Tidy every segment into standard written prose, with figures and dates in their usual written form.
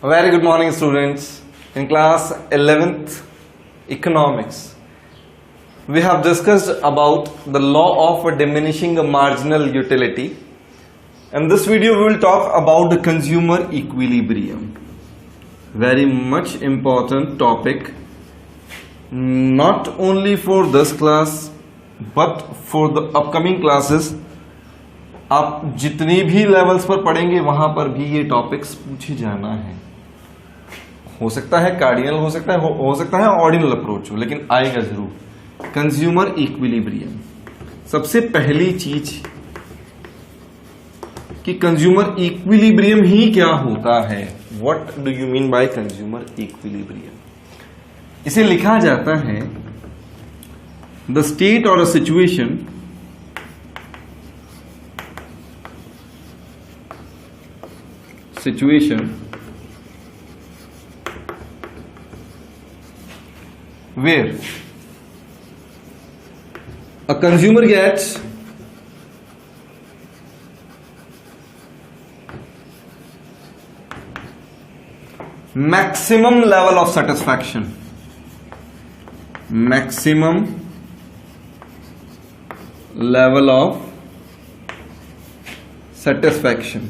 Very good morning, students. In class 11th economics, we have discussed about the law of diminishing marginal utility. In this video, we will talk about the consumer equilibrium. Very much important topic, not only for this class, but for the upcoming classes. आप जितनी भी levels पर पढ़ेंगे वहां पर भी ये topics पूछे जाना है. हो सकता है कार्डिनल, हो सकता है ऑर्डिनल अप्रोच हो, लेकिन आएगा जरूर. Consumer equilibrium. सबसे पहली चीज कि कंज्यूमर इक्विलिब्रियम ही क्या होता है. What do you mean by consumer equilibrium? इसे लिखा जाता है द स्टेट और a situation where a consumer gets maximum level of satisfaction. Maximum level of satisfaction.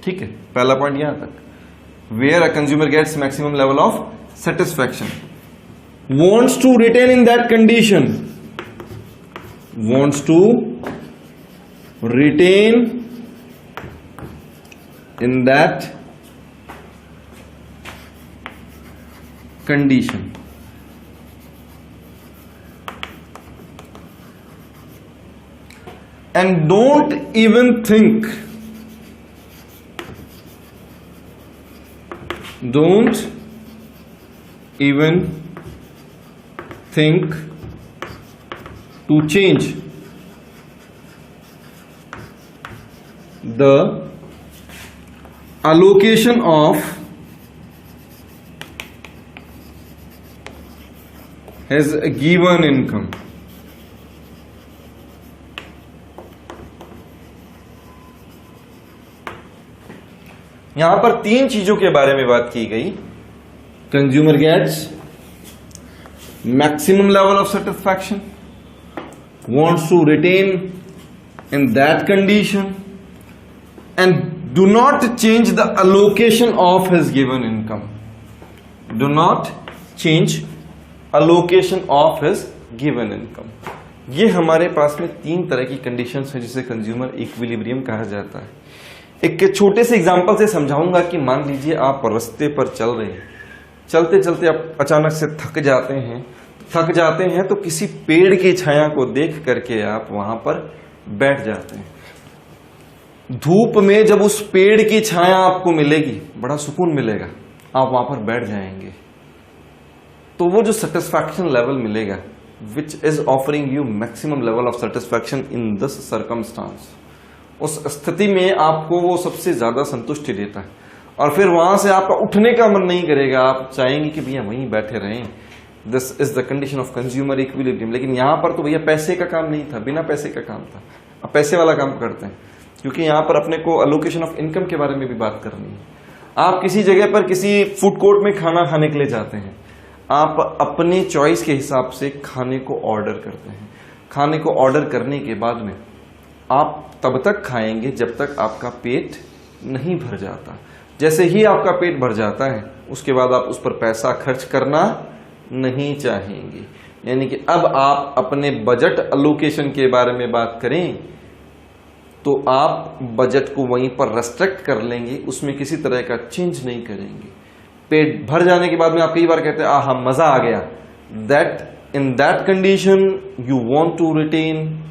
ठीक है, पहला पॉइंट यहां तक. Where a consumer gets maximum level of satisfaction, wants to retain in that condition, wants to retain in that condition. And don't even think to change the allocation of his given income. यहां पर तीन चीजों के बारे में बात की गई. Consumer gets maximum level of satisfaction, wants to retain in that condition, and do not change the allocation of his given income. Do not change allocation of his given income. ये हमारे पास में तीन तरह की कंडीशंस हैं जिसे consumer equilibrium कहा जाता है. एक छोटे से एग्जांपल से समझाऊंगा कि मान लीजिए आप रास्ते पर चल रहे हैं, चलते चलते आप अचानक से थक जाते हैं तो किसी पेड़ की छाया को देख करके आप वहां पर बैठ जाते हैं. धूप में जब उस पेड़ की छाया आपको मिलेगी, बड़ा सुकून मिलेगा, आप वहां पर बैठ जाएंगे. तो वो जो सेटिस्फैक्शन लेवल मिलेगा, which is offering you maximum level of satisfaction in this circumstance, उस स्थिति में आपको वो सबसे ज्यादा संतुष्टि देता है. और फिर वहां से आपका उठने का मन नहीं करेगा, आप चाहेंगे कि भैया वहीं बैठे रहें. This is the condition of consumer equilibrium. लेकिन यहां पर तो भैया पैसे का काम नहीं था, बिना पैसे का काम था. अब पैसे वाला काम करते हैं, क्योंकि यहां पर अपने को अलोकेशन ऑफ इनकम के बारे में भी बात करनी है. आप किसी जगह पर किसी फूड कोर्ट में खाना खाने के लिए जाते हैं, आप अपने चॉइस के हिसाब से खाने को ऑर्डर करते हैं. खाने को ऑर्डर करने के बाद में आप तब तक खाएंगे जब तक आपका पेट नहीं भर जाता. जैसे ही आपका पेट भर जाता है, उसके बाद आप उस पर पैसा खर्च करना नहीं चाहेंगे. यानी कि अब आप अपने बजट अलोकेशन के बारे में बात करें तो आप बजट को वहीं पर रेस्ट्रिक्ट कर लेंगे, उसमें किसी तरह का चेंज नहीं करेंगे. पेट भर जाने के बाद में आप कई बार कहते हैं आहा मजा आ गया. That in that condition you want to retain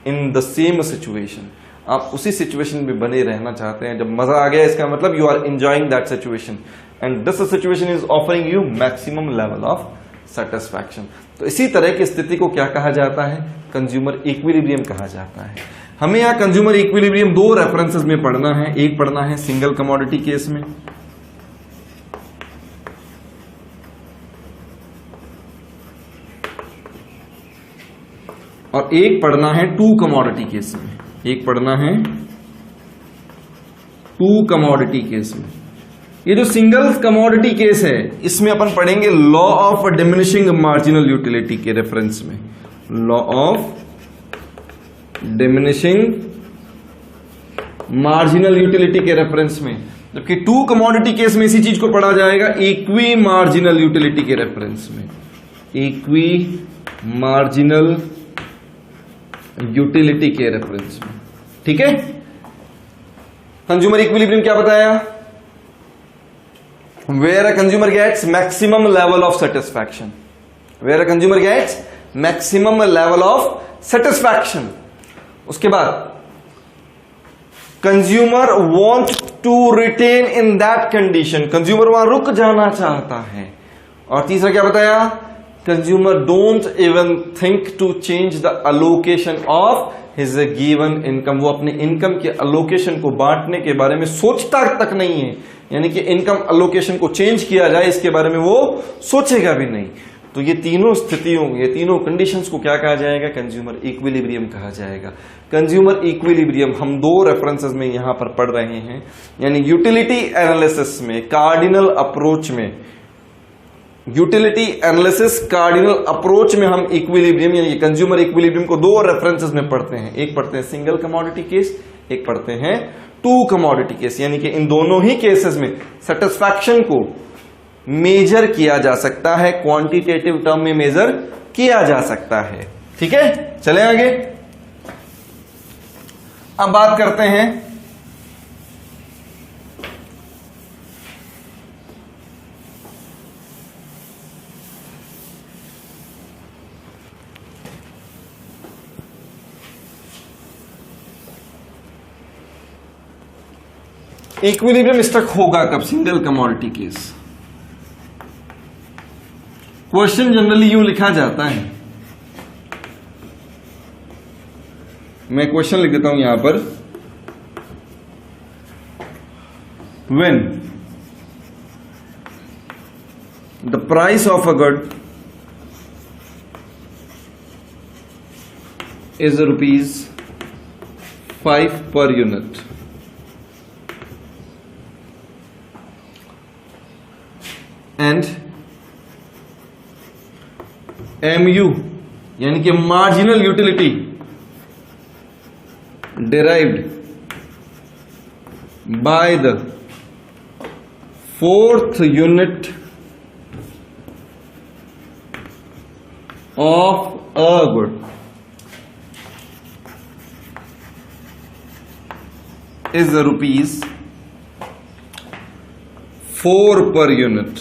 in the same situation. आप उसी सिचुएशन में बने रहना चाहते हैं. जब मजा आ गया, इसका मतलब you are enjoying that situation, and this situation is offering you maximum level of satisfaction. तो इसी तरह की स्थिति को क्या कहा जाता है? कंज्यूमर इक्विलिब्रियम कहा जाता है. हमें यहां कंज्यूमर इक्विलिब्रियम दो रेफरेंसेस में पढ़ना है. एक पढ़ना है सिंगल कमोडिटी केस में, और एक पढ़ना है टू कमोडिटी केस में, एक पढ़ना है टू कमोडिटी केस में। ये जो सिंगल कमोडिटी केस है इसमें अपन पढ़ेंगे law of diminishing marginal utility के रेफरेंस में, law of diminishing marginal utility के रेफरेंस में। जबकि टू कमोडिटी केस में इसी चीज को पढ़ा जाएगा इक्वी मार्जिनल यूटिलिटी के रेफरेंस में, इक्वी मार्जिनल यूटिलिटी के रेफरेंस में। ठीक है, कंज्यूमर इक्विलिब्रियम क्या बताया? Where a consumer gets maximum level of satisfaction, where a consumer gets maximum level of satisfaction. उसके बाद consumer want to retain in that condition, consumer वहां रुक जाना चाहता है। और तीसरा क्या बताया? Consumer don't even think to change the allocation of his given income, वो अपने इनकम के अलोकेशन को बांटने के बारे में सोचता तक नहीं है, यानी कि इनकम अलोकेशन को चेंज किया जाए इसके बारे में वो सोचेगा भी नहीं। तो ये तीनों स्थितियों, ये तीनों कंडीशंस को क्या कहा जाएगा? कंज्यूमर इक्विलिब्रियम कहा जाएगा। कंज्यूमर इक्विलिब्रियम हम दो रेफरेंसेस में यहां पर पढ़ रहे हैं, यानी यूटिलिटी एनालिसिस में कार्डिनल अप्रोच में, यूटिलिटी एनालिसिस कार्डिनल अप्रोच में हम इक्विलिब्रियम यानी कंज्यूमर इक्विलिब्रियम को दो रेफरेंसेस में पढ़ते हैं। एक पढ़ते हैं सिंगल कमोडिटी केस, एक पढ़ते हैं टू कमोडिटी केस, यानी कि इन दोनों ही केसेस में सेटिस्फैक्शन को मेजर किया जा सकता है, क्वांटिटेटिव टर्म में मेजर किया जा सकता है। ठीक है, चले आगे। अब बात करते हैं इक्विलिब्रियम स्ट्रक होगा कब? Single commodity case. Question generally यूं लिखा जाता है, मैं क्वेश्चन लिख देता हूं यहां पर, when the price of a good is ₹5 per unit and MU यानी कि marginal utility derived by the 4th unit of a good is ₹4 per unit.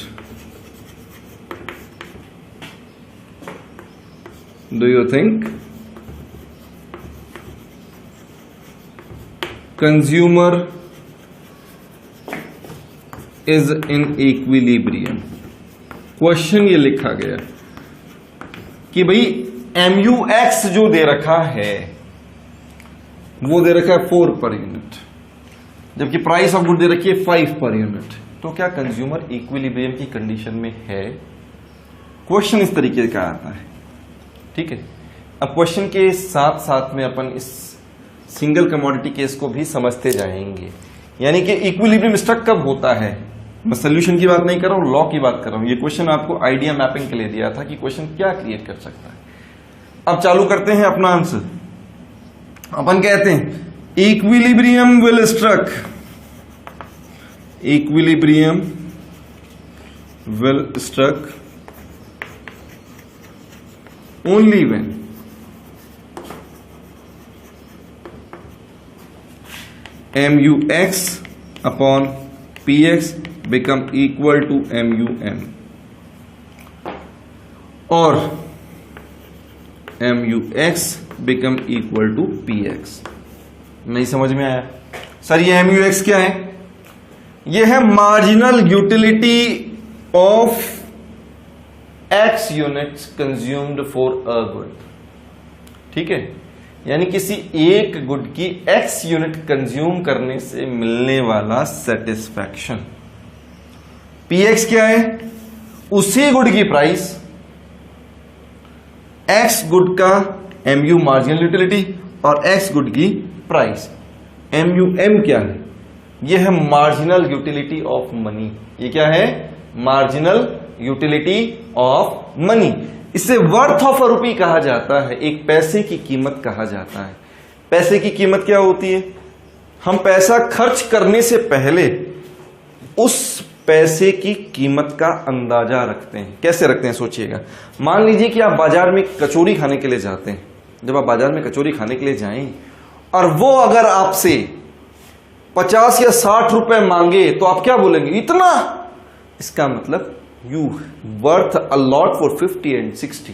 Do you think consumer is in equilibrium? Question ये लिखा गया कि भाई MUX जो दे रखा है वो दे रखा है 4 पर यूनिट, जबकि प्राइस ऑफ गुड दे रखी है 5 पर यूनिट। तो क्या कंज्यूमर इक्विलिब्रियम की कंडीशन में है? क्वेश्चन इस तरीके का आता है। ठीक है, अब क्वेश्चन के साथ साथ में अपन इस सिंगल कमोडिटी केस को भी समझते जाएंगे, यानी कि इक्विलिब्रियम स्ट्रक कब होता है। मैं सोल्यूशन की बात नहीं कर रहा हूं, लॉ की बात कर रहा हूं। ये क्वेश्चन आपको आइडिया मैपिंग के लिए दिया था कि क्वेश्चन क्या क्रिएट कर सकता है। अब चालू करते हैं अपना आंसर। अपन कहते हैं equilibrium will struck, equilibrium will struck only when MUX upon PX become equal to MUM or MUX become equal to PX। नहीं समझ में आया सर? ये MUX क्या है? ये है marginal utility of X units consumed for a good. ठीक है, यानी किसी एक गुड की X यूनिट कंज्यूम करने से मिलने वाला सेटिस्फैक्शन। PX क्या है? उसी गुड की प्राइस X गुड का MU मार्जिनल यूटिलिटी और X गुड की प्राइस। MUM क्या है? ये है मार्जिनल यूटिलिटी ऑफ मनी। ये क्या है? Marginal utility of money. इसे वर्थ ऑफ अ रुपी कहा जाता है, एक पैसे की कीमत कहा जाता है। पैसे की कीमत क्या होती है? हम पैसा खर्च करने से पहले उस पैसे की कीमत का अंदाजा रखते हैं। कैसे रखते हैं सोचिएगा। मान लीजिए कि आप बाजार में कचौरी खाने के लिए जाते हैं। जब आप बाजार में कचौरी खाने के लिए जाएं और वो अगर आपसे 50 या 60 रुपए मांगे तो आप क्या बोलेंगे? इतना? इसका मतलब you worth a lot for 50 and 60।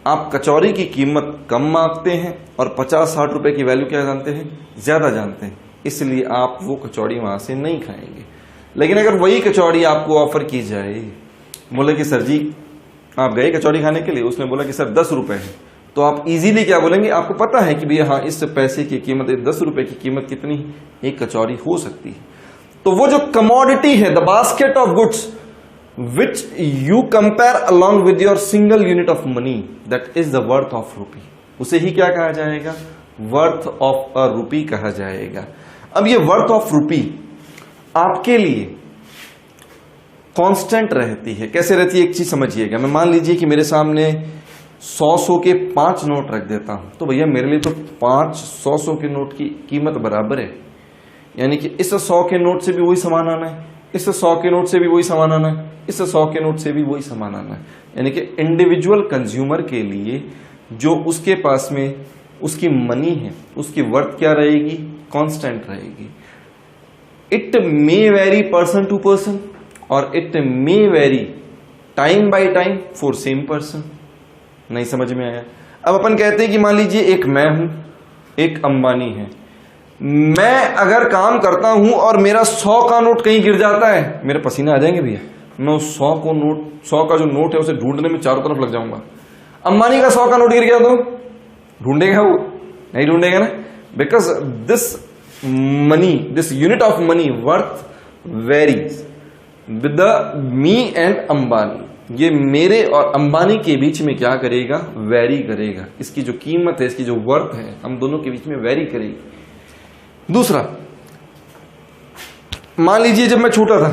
आप कचौरी की कीमत कम मांगते हैं और 50-60 रुपए की वैल्यू क्या जानते हैं? ज्यादा जानते हैं, इसलिए आप वो कचौरी वहां से नहीं खाएंगे। लेकिन अगर वही कचौरी आपको ऑफर की जाए, बोले कि सर जी आप गए कचौरी खाने के लिए, उसने बोला कि सर 10 रुपए है, तो आप इजीली क्या बोलेंगे? आपको पता है कि भैया हाँ इस पैसे की कीमत 10 रुपए की कीमत कितनी एक कचौरी हो सकती है। तो वो जो कमोडिटी है, the basket of goods which you compare along with your single unit of money, that is the worth of rupee, उसे ही क्या कहा जाएगा? वर्थ ऑफ अ रुपी कहा जाएगा। अब ये वर्थ ऑफ रुपी आपके लिए कांस्टेंट रहती है। कैसे रहती है? एक चीज समझिएगा। मैं मान लीजिए कि मेरे सामने 100 के 5 नोट रख देता हूं, तो भैया मेरे लिए तो 5 100 के नोट की कीमत बराबर है। यानी कि इस 100 के नोट से भी वही सामान आना है, इस 100 के नोट से भी वही सामान आना है, इस 100 के नोट से भी वही सामान आना है। यानी कि इंडिविजुअल कंज्यूमर के लिए जो उसके पास में उसकी मनी है, उसकी वर्थ क्या रहेगी? कांस्टेंट रहेगी। It may vary person to person और it may vary time by time for same person. नहीं समझ में आया? अब अपन कहते हैं कि मान लीजिए एक मैं हूं, एक अंबानी है। मैं अगर काम करता हूं और मेरा 100 का नोट कहीं गिर जाता है, मेरे पसीने आ जाएंगे भैया। मैं उस 100 का जो नोट है उसे ढूंढने में चारों तरफ लग जाऊंगा। अंबानी का 100 का नोट गिर गया तो ढूंढेगा वो? नहीं ढूंढेगा ना, because this money, this unit of money worth varies with me and Ambani. ये मेरे और अंबानी के बीच में क्या करेगा? वेरी करेगा। इसकी जो कीमत है, इसकी जो वर्थ है, हम दोनों के बीच में वेरी करेगी। दूसरा, मान लीजिए जब मैं छोटा था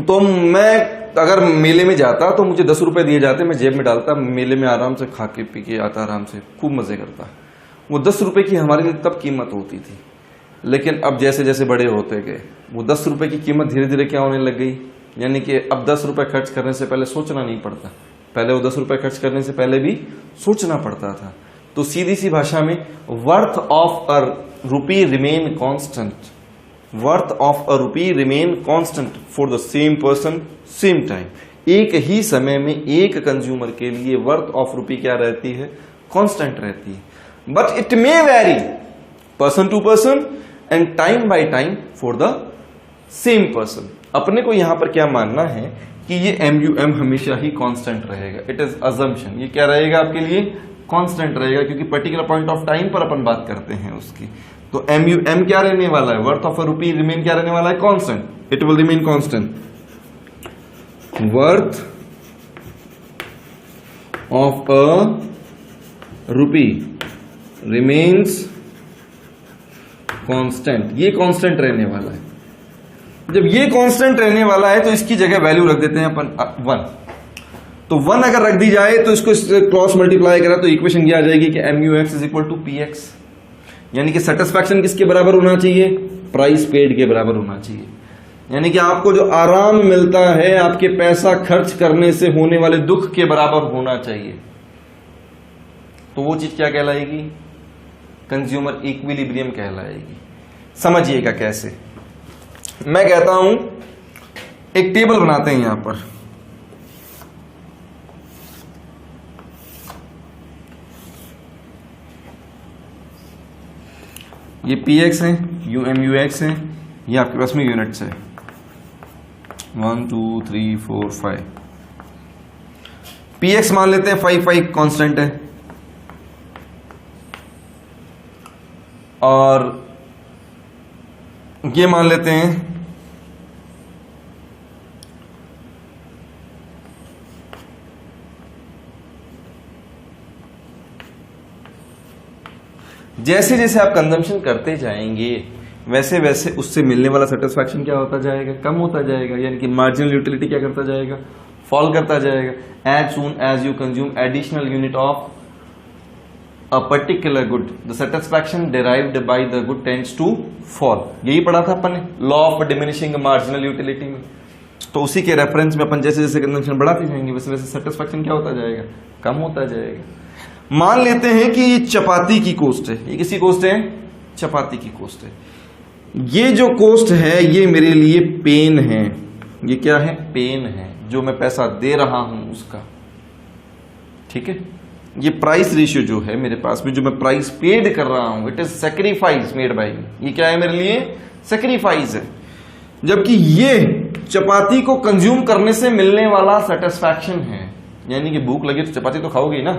तो मैं अगर मेले में जाता तो मुझे 10 रुपए दिए जाते, मैं जेब में डालता, मेले में आराम से खा के पी के आता, आराम से खूब मजे करता। वो 10 रुपए की हमारे लिए तब कीमत होती थी। लेकिन अब जैसे जैसे बड़े होते गए, वो 10 रुपए की कीमत धीरे धीरे क्या होने लग गई? यानी कि अब 10 रुपए खर्च करने से पहले सोचना नहीं पड़ता। पहले वो 10 रुपए खर्च करने से पहले भी सोचना पड़ता था। तो सीधी सी भाषा में worth of a rupee remain constant. Worth of a rupee remain constant for the same person same time. एक ही समय में एक कंज्यूमर के लिए वर्थ ऑफ रुपी क्या रहती है? कांस्टेंट रहती है। But it may vary person to person and time by time for the same person. अपने को यहां पर क्या मानना है कि ये MUM हमेशा ही कांस्टेंट रहेगा। It is assumption. ये क्या रहेगा आपके लिए? कांस्टेंट रहेगा, क्योंकि पर्टिकुलर पॉइंट ऑफ टाइम पर अपन बात करते हैं उसकी। तो MUM क्या रहने वाला है? Worth of a rupee remain क्या रहने वाला है? Constant. It will remain constant. Worth of a rupee remains constant. ये कांस्टेंट रहने वाला है। जब ये कांस्टेंट रहने वाला है तो इसकी जगह वैल्यू रख देते हैं अपन 1। तो 1 अगर रख दी जाए तो इसको क्रॉस मल्टीप्लाई करा तो इक्वेशन ये आ जाएगी कि MUX is equal to PX। यानी कि सेटिस्फैक्शन किसके बराबर होना चाहिए? प्राइस पेड के बराबर होना चाहिए। यानी कि आपको जो आराम मिलता है आपके पैसा खर्च करने से होने वाले दुख के बराबर होना चाहिए। तो वो चीज क्या कहलाएगी? कंज्यूमर इक्विलिब्रियम कहलाएगी। समझिएगा कैसे। मैं कहता हूं एक टेबल बनाते हैं यहां पर। ये PX है, MUX है, ये आपके पास में यूनिट्स है 1 2 3 4 5। PX मान लेते हैं 5 कांस्टेंट है, और ये मान लेते हैं जैसे जैसे आप कंजम्पशन करते जाएंगे वैसे वैसे उससे मिलने वाला सेटिस्फैक्शन क्या होता जाएगा, कम होता जाएगा, यानी कि मार्जिनल यूटिलिटी क्या करता जाएगा, फॉल करता जाएगा। As soon as you consume additional unit of a particular good the satisfaction derived by the good tends to fall. यही पढ़ा था अपन ने law of diminishing marginal utility में। तो उसी के रेफरेंस में अपन जैसे जैसे कंजम्पशन बढ़ाते जाएंगे वैसे वैसे सेटिस्फैक्शन क्या होता जाएगा, कम होता जाएगा। मान लेते हैं कि ये चपाती की कॉस्ट है, ये किसी कॉस्ट है, चपाती की कॉस्ट है। ये जो कॉस्ट है ये मेरे लिए पेन है, ये क्या है, पेन है, जो मैं पैसा दे रहा हूं उसका, ठीक है। ये प्राइस रेशियो जो है मेरे पास में, जो मैं प्राइस पेड कर रहा हूं, it is sacrifice made by me. ये क्या है मेरे लिए, सैक्रिफाइस है। जबकि ये चपाती को कंज्यूम करने से मिलने वाला सेटिस्फैक्शन है, यानी कि भूख लगी तो चपाती तो खाओगे ना,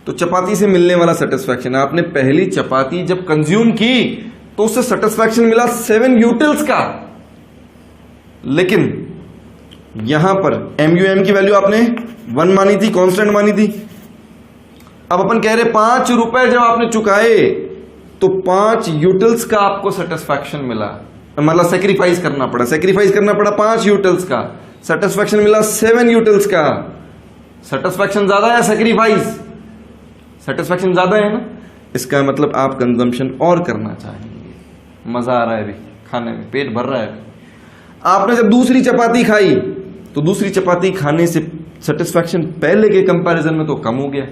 तो चपाती से मिलने वाला सेटिस्फैक्शन। आपने पहली चपाती जब कंज्यूम की तो उससे सेटिस्फैक्शन मिला 7 यूटिल्स का, लेकिन यहां पर MUM की वैल्यू आपने 1 मानी थी, कांस्टेंट मानी थी। अब अपन कह रहे 5 रुपए जब आपने चुकाए तो 5 यूटिल्स का आपको सेटिस्फैक्शन मिला, मतलब सेक्रीफाइस करना पड़ा, सेक्रीफाइस करना पड़ा 5 यूटिल्स का, सेटिस्फैक्शन मिला 7 यूटिल्स का। सेटिस्फैक्शन ज्यादा है सेक्रीफाइस, सेटिस्फैक्शन ज्यादा है ना, इसका मतलब आप कंजम्पशन और करना चाहेंगे, मजा आ रहा है अभी खाने में, पेट भर रहा है अभी। आपने जब दूसरी चपाती खाई तो दूसरी चपाती खाने से सेटिस्फैक्शन पहले के कंपैरिजन में तो कम हो गया,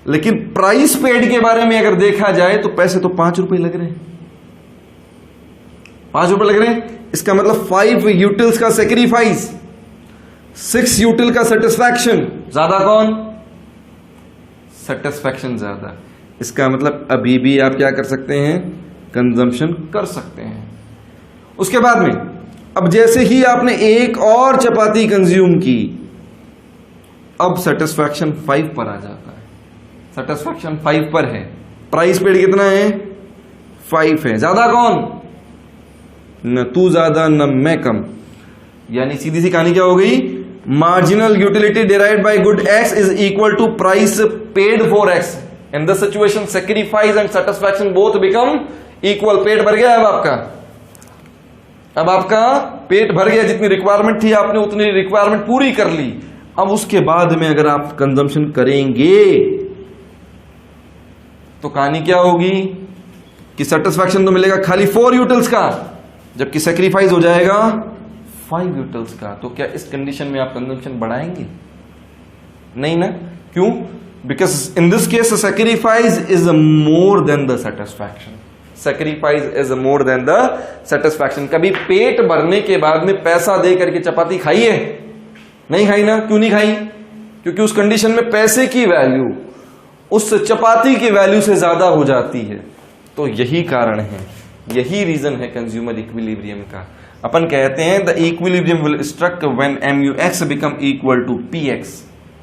लेकिन प्राइस पेड के बारे में अगर देखा जाए तो पैसे तो 5 रुपए लग रहे हैं, 5 रुपए लग रहे हैं। इसका मतलब 5 यूटिल्स का सेक्रीफाइस, 6 यूटिल का सेटिस्फैक्शन, ज्यादा कौन, सेटिस्फैक्शन ज्यादा। इसका मतलब अभी भी आप क्या कर सकते हैं, कंजम्पशन कर सकते हैं। उसके बाद में अब जैसे ही आपने एक और चपाती कंज्यूम की, अब सेटिस्फैक्शन 5 पर आ जाता है, सेटिस्फैक्शन 5 पर है, प्राइस पेड कितना है, 5 है, ज्यादा कौन, न तू ज्यादा न मैं कम। यानी सीधी सी कहानी क्या हो गई, marginal utility derived by good X is equal to price paid for X। In this situation sacrifice and satisfaction both become equal. पेट भर गया अब आपका पेट भर गया, जितनी रिक्वायरमेंट थी आपने उतनी रिक्वायरमेंट पूरी कर ली। अब उसके बाद में अगर आप कंजम्पशन करेंगे तो कहानी क्या होगी कि सेटिस्फैक्शन तो मिलेगा खाली 4 यूटिल्स का, जबकि सैक्रिफाइस हो जाएगा 5 यूटिल्स का। तो क्या इस कंडीशन में आप कंजम्पशन बढ़ाएंगे, नहीं ना, क्यों, because in this case sacrifice is more than the satisfaction, sacrifice is more than the satisfaction. कभी पेट भरने के बाद में पैसा दे करके चपाती खाई है, नहीं खाई ना, क्यों नहीं खाई, क्योंकि उस कंडीशन में पैसे की वैल्यू उस चपाती की वैल्यू से ज्यादा हो जाती है। तो यही कारण है, यही रीजन है कंज्यूमर इक्विलिब्रियम का। अपन कहते हैं the equilibrium will struck when MUX become equal to PX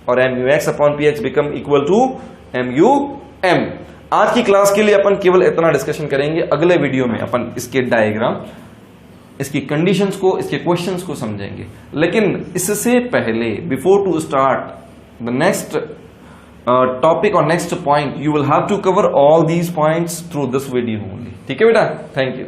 और MUX upon PX become equal to MUM। आज की क्लास के लिए अपन केवल इतना डिस्कशन करेंगे, अगले वीडियो में अपन इसके डायग्राम, इसकी कंडीशंस को, इसके क्वेश्चंस को समझेंगे। लेकिन इससे पहले, before to start the next topic और next point, you will have to cover all these points through this video only. ठीक है बेटा, थैंक यू।